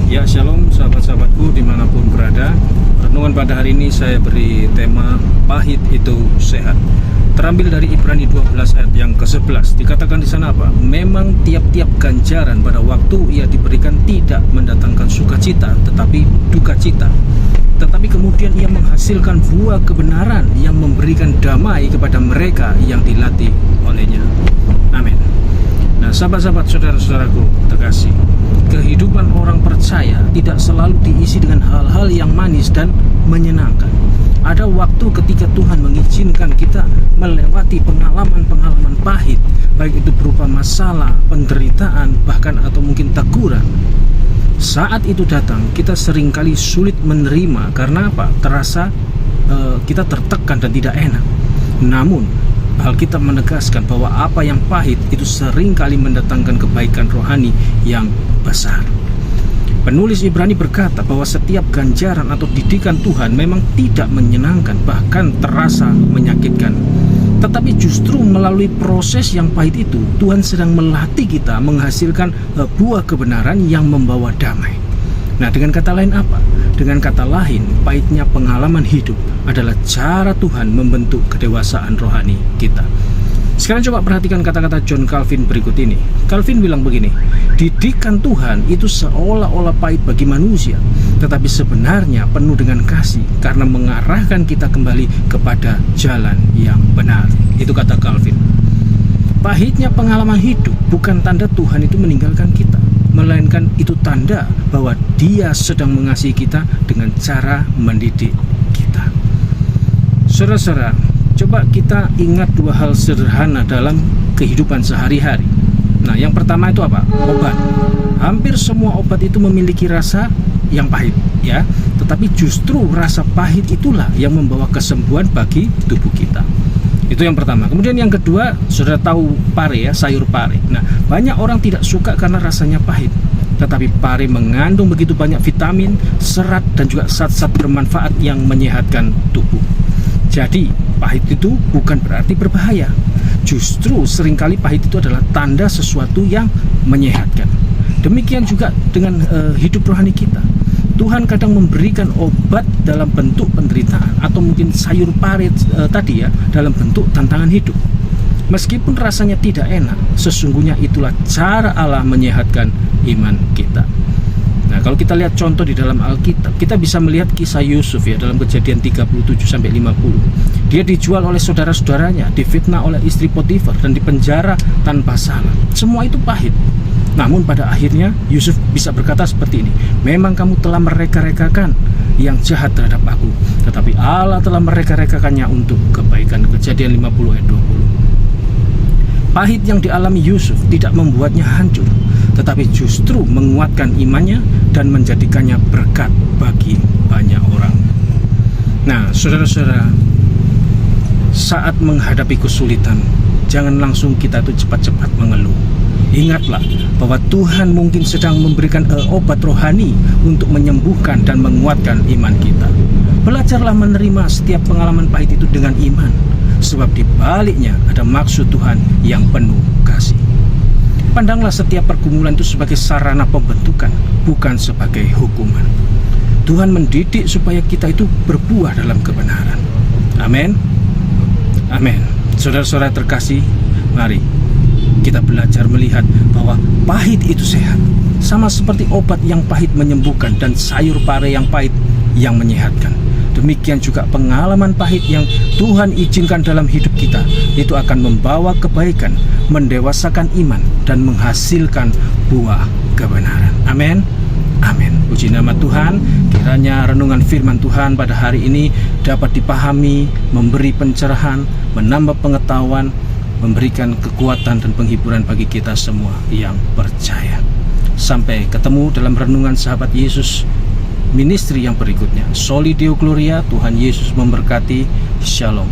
Ya, shalom sahabat-sahabatku dimanapun berada. Renungan pada hari ini saya beri tema pahit itu sehat. Terambil dari Ibrani 12 ayat yang ke-11. Dikatakan di sana apa? Memang tiap-tiap ganjaran pada waktu ia diberikan tidak mendatangkan sukacita, tetapi duka cita. Tetapi kemudian ia menghasilkan buah kebenaran yang memberikan damai kepada mereka yang dilatih olehnya. Amin. Nah, sahabat-sahabat, saudara-saudaraku terkasih, kehidupan orang percaya tidak selalu diisi dengan hal-hal yang manis dan menyenangkan. Ada waktu ketika Tuhan mengizinkan kita melewati pengalaman-pengalaman pahit, baik itu berupa masalah, penderitaan, bahkan atau mungkin teguran. Saat itu datang, kita seringkali sulit menerima karena apa? Terasa kita tertekan dan tidak enak. Namun Alkitab menegaskan bahwa apa yang pahit itu seringkali mendatangkan kebaikan rohani yang besar. Penulis Ibrani berkata bahwa setiap ganjaran atau didikan Tuhan memang tidak menyenangkan, bahkan terasa menyakitkan. Tetapi justru melalui proses yang pahit itu, Tuhan sedang melatih kita menghasilkan buah kebenaran yang membawa damai. Nah, dengan kata lain apa? Dengan kata lain, pahitnya pengalaman hidup adalah cara Tuhan membentuk kedewasaan rohani kita. Sekarang coba perhatikan kata-kata John Calvin berikut ini. Calvin bilang begini, didikan Tuhan itu seolah-olah pahit bagi manusia, tetapi sebenarnya penuh dengan kasih karena mengarahkan kita kembali kepada jalan yang benar. Itu kata Calvin. Pahitnya pengalaman hidup bukan tanda Tuhan itu meninggalkan kita, melainkan itu tanda bahwa Dia sedang mengasihi kita dengan cara mendidik kita. Saudara-saudara, coba kita ingat dua hal sederhana dalam kehidupan sehari-hari. Nah, yang pertama itu apa? Obat. Hampir semua obat itu memiliki rasa yang pahit, ya. Tetapi justru rasa pahit itulah yang membawa kesembuhan bagi tubuh kita. Itu yang pertama. Kemudian yang kedua, saudara tahu pare, ya, sayur pare. Nah, banyak orang tidak suka karena rasanya pahit. Tetapi pare mengandung begitu banyak vitamin, serat, dan juga zat-zat bermanfaat yang menyehatkan tubuh. Jadi, pahit itu bukan berarti berbahaya. Justru seringkali pahit itu adalah tanda sesuatu yang menyehatkan. Demikian juga dengan hidup rohani kita. Tuhan kadang memberikan obat dalam bentuk penderitaan, atau mungkin sayur pare tadi, ya, dalam bentuk tantangan hidup. Meskipun rasanya tidak enak, sesungguhnya itulah cara Allah menyehatkan iman kita. Nah, kalau kita lihat contoh di dalam Alkitab, kita bisa melihat kisah Yusuf, ya, dalam Kejadian 37-50. Dia dijual oleh saudara-saudaranya, difitnah oleh istri Potifar, dan dipenjara tanpa salah. Semua itu pahit. Namun pada akhirnya Yusuf bisa berkata seperti ini, memang kamu telah mereka-rekakan yang jahat terhadap aku, tetapi Allah telah mereka-rekakannya untuk kebaikan. Kejadian 50 ayat 20. Pahit yang dialami Yusuf tidak membuatnya hancur, tetapi justru menguatkan imannya dan menjadikannya berkat bagi banyak orang. Nah, saudara-saudara, saat menghadapi kesulitan, jangan langsung kita itu cepat-cepat mengeluh. Ingatlah bahwa Tuhan mungkin sedang memberikan obat rohani untuk menyembuhkan dan menguatkan iman kita. Belajarlah menerima setiap pengalaman pahit itu dengan iman, sebab di baliknya ada maksud Tuhan yang penuh kasih. Pandanglah setiap pergumulan itu sebagai sarana pembentukan, bukan sebagai hukuman. Tuhan mendidik supaya kita itu berbuah dalam kebenaran. Amin. Amin. Saudara-saudara terkasih, mari kita belajar melihat bahwa pahit itu sehat, sama seperti obat yang pahit menyembuhkan dan sayur pare yang pahit yang menyehatkan. Demikian juga pengalaman pahit yang Tuhan izinkan dalam hidup kita, itu akan membawa kebaikan, mendewasakan iman, dan menghasilkan buah kebenaran. Amin. Amin. Puji nama Tuhan. Kiranya renungan firman Tuhan pada hari ini dapat dipahami, memberi pencerahan, menambah pengetahuan, memberikan kekuatan dan penghiburan bagi kita semua yang percaya. Sampai ketemu dalam renungan sahabat Yesus ministry yang berikutnya. Soli Deo Gloria. Tuhan Yesus memberkati. Shalom.